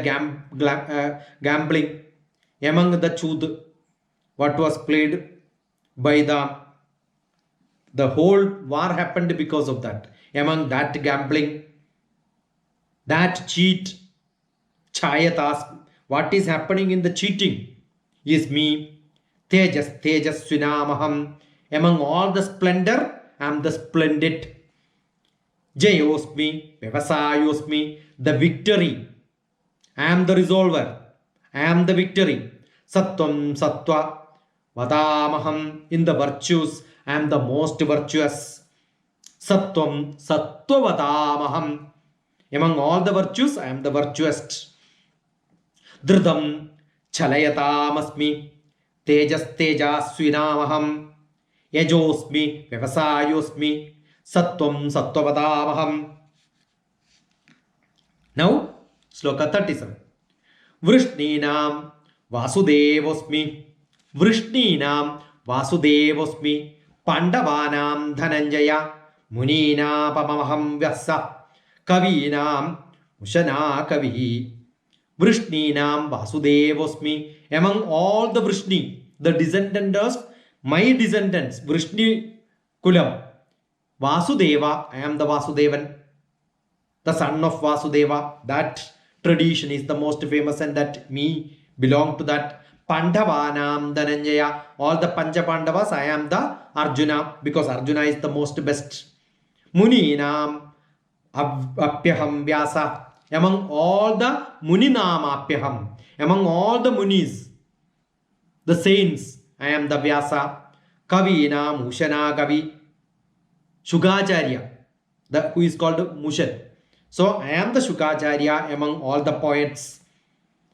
S1: gambling. Among the chud, what was played by the whole war happened because of that. Among that gambling, that cheat, chayatas, what is happening in the cheating is me. Tejas Swinamaham. Among all the splendor, I am the splendid. Jayosmi Vyavasayosmi, the victory. I am the resolver. I am the victory. Sattvam Sattva Vadamaham. In the virtues, I am the most virtuous. Sattvam Sattva Vadamaham. Among all the virtues, I am the virtuous. Dridam Chalayatamasmi. Tejas Swinamaham. Yajosmi Vyavasayosmi. Sattvam Sattva Vadamaham. Now, sloka 37. Vrishninam Vasudevosmi. Vrishninam Vasudevosmi Pandavanam Dhananjaya Muninapamaham Vyasa Kavinam Ushana Kavi. Vrishninam Vasudevosmi. Among all the Vrishni, the descendants, my descendants, Vrishni Kulam, Vasudeva, I am the Vasudevan, the son of Vasudeva. That tradition is the most famous, and that me belong to that. Pandavanam Dhananjaya, all the Pancha Pandavas, I am the Arjuna, because Arjuna is the most best. Muninam Apyaham Vyasa, among all the Muninam Apyaham, among all the Munis, the saints, I am the Vyasa. Kavinam Ushana Kavi, Shukacharya, who is called Mushan. So I am the Shukacharya among all the poets,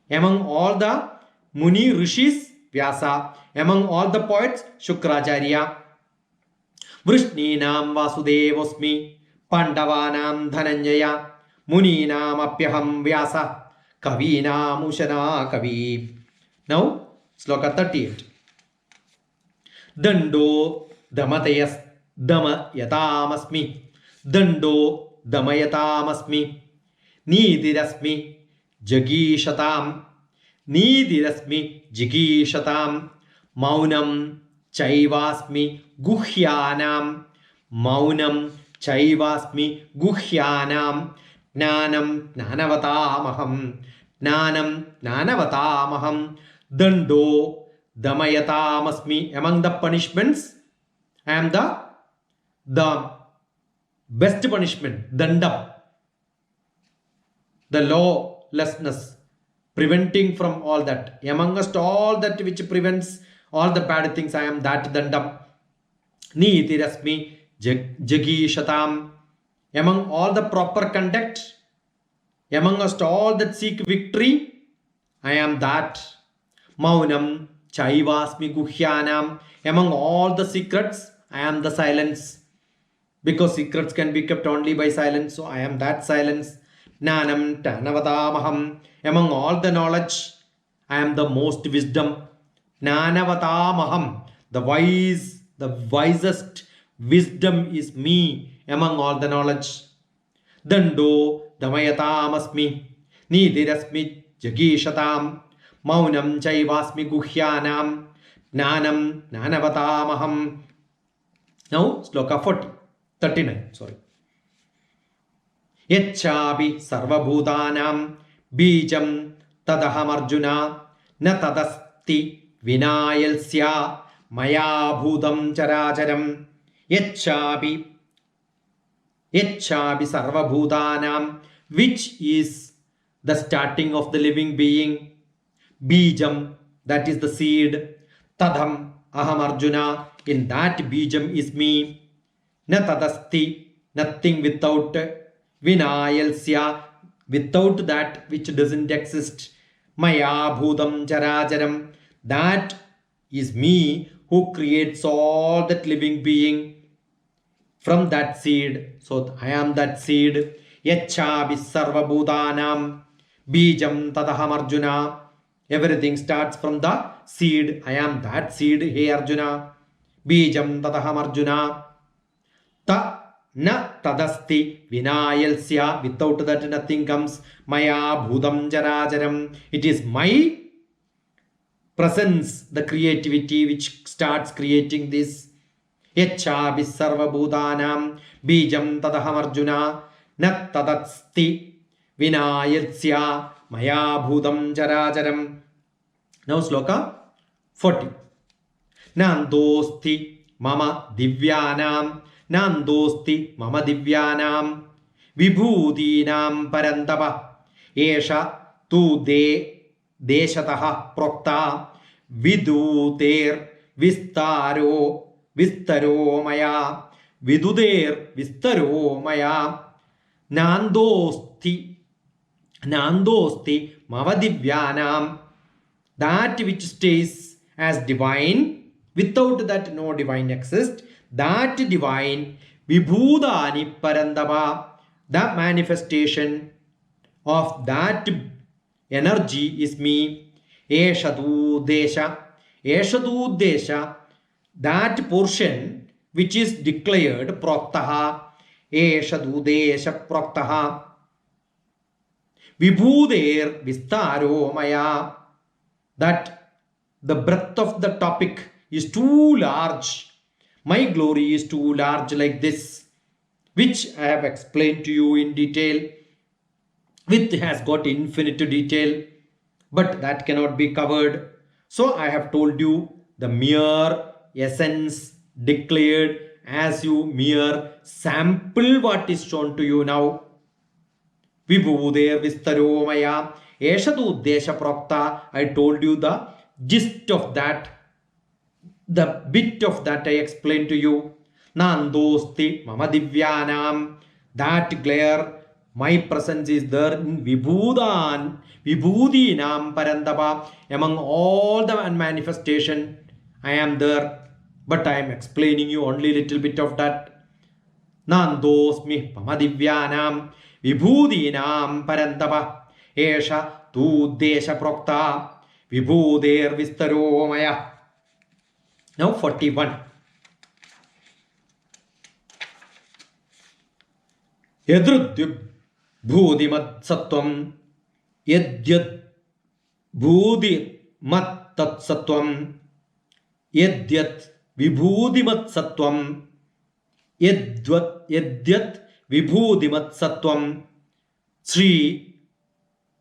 S1: among all the Muni Rishis, Vyasa, among all the poets, Shukracharya. Vrishninam Vasudevosmi, Pandavanam Dhananjaya, Muninam Apyaham Vyasa, Kavinam Ushana Kavi. Now, Sloka 38. Dando Damayatamasmi, Dando Damayatamasmi, Nidirasmi Jagishatam, Nidirasmi Jigishatam, Maunam Chaivasmi Guhyanam, Maunam Chaivasmi Guhyanam, Nanam Nanavatamaham, Nanam Nanavatamaham, Dando Damayatamasmi. Among the punishments, I am the best punishment, Dandam, the lawlessness, preventing from all that. Amongst all that which prevents all the bad things, I am that Dandam. Nitirasmi Jagishatam. Among all the proper conduct, amongst all that seek victory, I am that. Maunam Chaivasmi Guhyanam. Among all the secrets, I am the silence. Because secrets can be kept only by silence, so I am that silence. Nanam Tanavatamaham. Among all the knowledge, I am the most wisdom. Nanavatamaham. The wisest wisdom is me among all the knowledge. Dando Damayatamasmi, Nidirasmi Jagishatam, Maunam Chaivasmi Guhyanam, Nanam Nanavatamaham. Now, Sloka 39. Yachabi Sarvabhutanam Bijam Tadaham Arjuna Na Tadasti Vinayalsya Maya Bhudam Characharam. Yachabi Sarvabhutanam, which is the starting of the living being. Bijam, that is the seed. Tadham Aham Arjuna, in that Bijam is me. Na tadasti, nothing without. Vinayalsya, without that which doesn't exist. Maya Bhudam Characharam, that is me who creates all that living being from that seed. So I am that seed. Yachabi Sarvabhutanam Bijam Tadaham Arjuna. Everything starts from the seed. I am that seed, hey Arjuna. Bijam Tadaham Arjuna. Ta na tadasti vinayalsya. Without that nothing comes. Maya Bhudam Characharam. It is my presence, the creativity which starts creating this. Yacha Visarvabhutanam Bijam Tadaham Arjuna Na Tadasti Vinayalsya Maya Bhudam Characharam. Now Sloka 40. Nandosti Mama Divyanam, Nandosti Mama Divyanam Vibhudinam Parantapa Esha Tu Deshataha Prokta Viduter Vistaro Maya Viduder Vistaro Maya Nandosti Mavadivyanam, that which stays as divine, without that no divine exists, that divine Vibhudani Parandava, the manifestation of that energy is me. Eshatu Desha, Eshadudesha, that portion which is declared proktaha, Eshadudesha proktaha, Vibhuder vistaro maya, that the breadth of the topic is too large. My glory is too large like this, which I have explained to you in detail, which has got infinite detail, but that cannot be covered. So I have told you the mere essence declared as you mere sample what is shown to you now. Vibhuder vistaro maya eshadu desha prokta. I told you the gist of that, the bit of that I explained to you. Nandosti mama divyanam. That glare, my presence is there in Vibhudan, Vibhudinam Parandava. Among all the manifestation, I am there. But I am explaining you only little bit of that. Nandosmi Pamadivyanam Vibhudinam Parandava. Esha tu desha prokta Vibhuder vistaro maya. Now 41. Yadrudyub bhudimat sattvam yadyad bhudimat tat sattvam yadyat vibhudimat sattvam yadyat vibhudimat sattvam Sri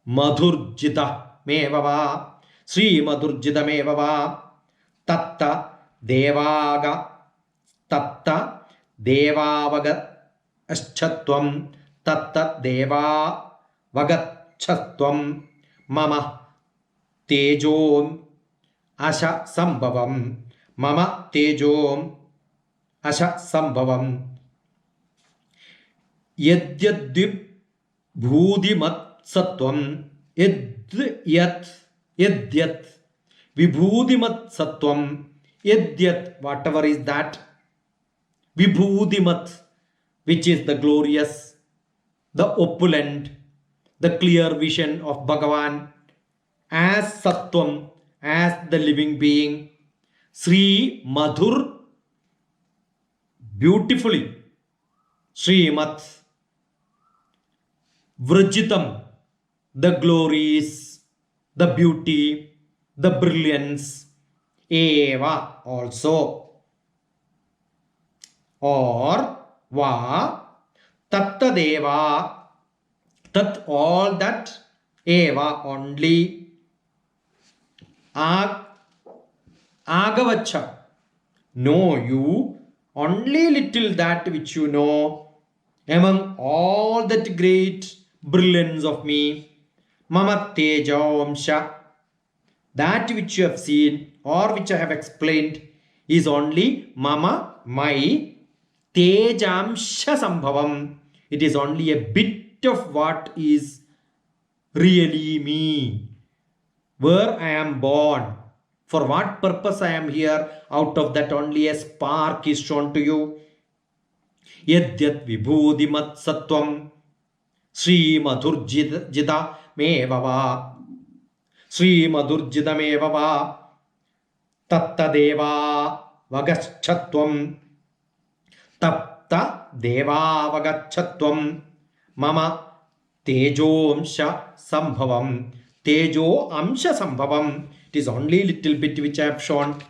S1: Madhurjita mevava Sri Madhurjita mevava tatta devaga tatta devavaga aschatvam tatta deva vagachatvam mama tejom asha sambhavam mama tejom asha sambhavam yadyadvip bhudimat sattvam yadyat vibhudimat sattvam yadyat, whatever is that, vibhudimat, which is the glorious, the opulent, the clear vision of Bhagavan, as Sattvam, as the living being, Sri Madhur, beautifully, Srimat, Vrajitam, the glories, the beauty, the brilliance, Eva also, or Va Tattadeva, Tat all that, Eva only, Agavacha, know you, only little that which you know, among all that great brilliance of me, Mama Tejamsha, that which you have seen or which I have explained is only Mama, my Tejamsha Sambhavam. It is only a bit of what is really me, where I am born, for what purpose I am here. Out of that only a spark is shown to you. Yadyat vibhudimat sattvam Sri Madhurjita mevava Sri Madhurjita mevava tatta deva vagaschatvam tapta deva vagachatvam mama tejo amsha sambhavam. Tejo amsha sambhavam. It is only little bit which I have shown.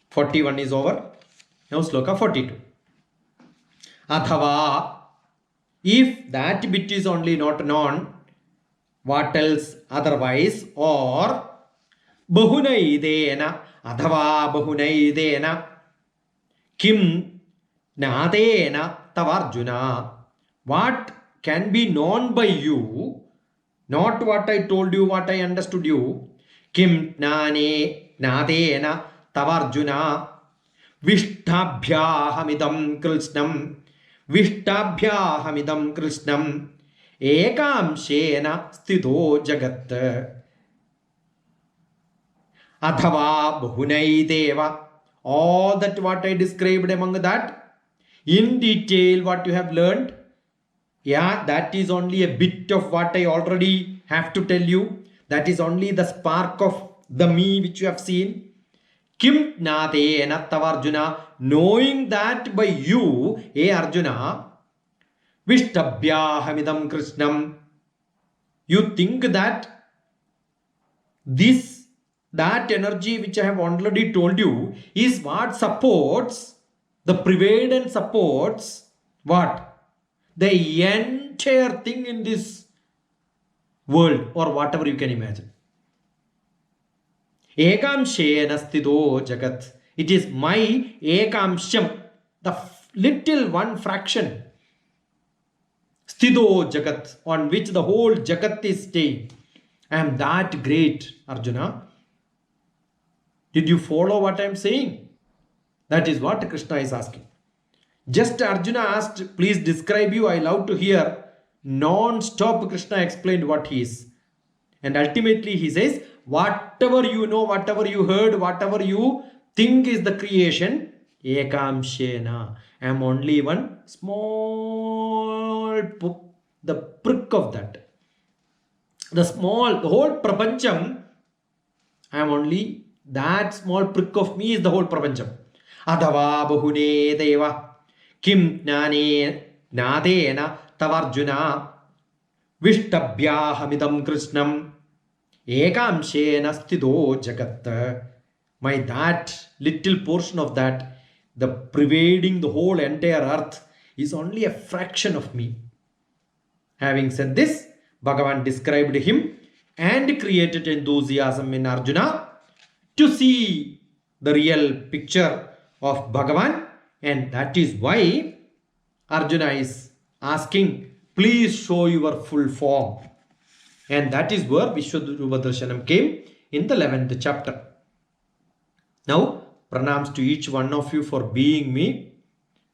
S1: 41 is over. Now sloka 42. Athava, if that bit is only not known, what else otherwise? Or bahunaidena, athava bahunaidena kim nadena tavarjuna. What can be known by you, not what I told you, what I understood you. Kim nane nadena tavarjuna vishtabhyahamidam krishnam vishtabhyahamidam krishnam ekamshena sthito jagat athava bahunai deva. All that what I described among that in detail, what you have learned, yeah, that is only a bit of what I already have to tell you. That is only the spark of the me which you have seen. Kim Jnatena Tava Arjuna, knowing that by you, Arjuna, Vishtabhyahamidam Krishnam, you think that that energy which I have already told you is what supports, the prevalent supports what? The entire thing in this world or whatever you can imagine. Ekamshena sthido jagat. It is my ekamsham, the little one fraction. Sthido jagat, on which the whole jagat is staying. I am that great, Arjuna. Did you follow what I am saying? That is what Krishna is asking. Just Arjuna asked, please describe you, I love to hear. Non-stop Krishna explained what he is. And ultimately he says, whatever you know, whatever you heard, whatever you think is the creation, ekamshena. I am only one small, the prick of that. The whole prapancham, I am only that small prick of me is the whole prapancham. Adava bahune deva kim jnane nadena tavarjuna vishtabhyahamidam krishnam ekamshena sthido jagat. My that little portion of that, the pervading the whole entire earth, is only a fraction of me. Having said this, Bhagavan described him and created enthusiasm in Arjuna to see the real picture of Bhagavan, and that is why Arjuna is asking, please show your full form. And that is where Vishwarupa Darshanam came in the 11th chapter. Now, pranams to each one of you for being me.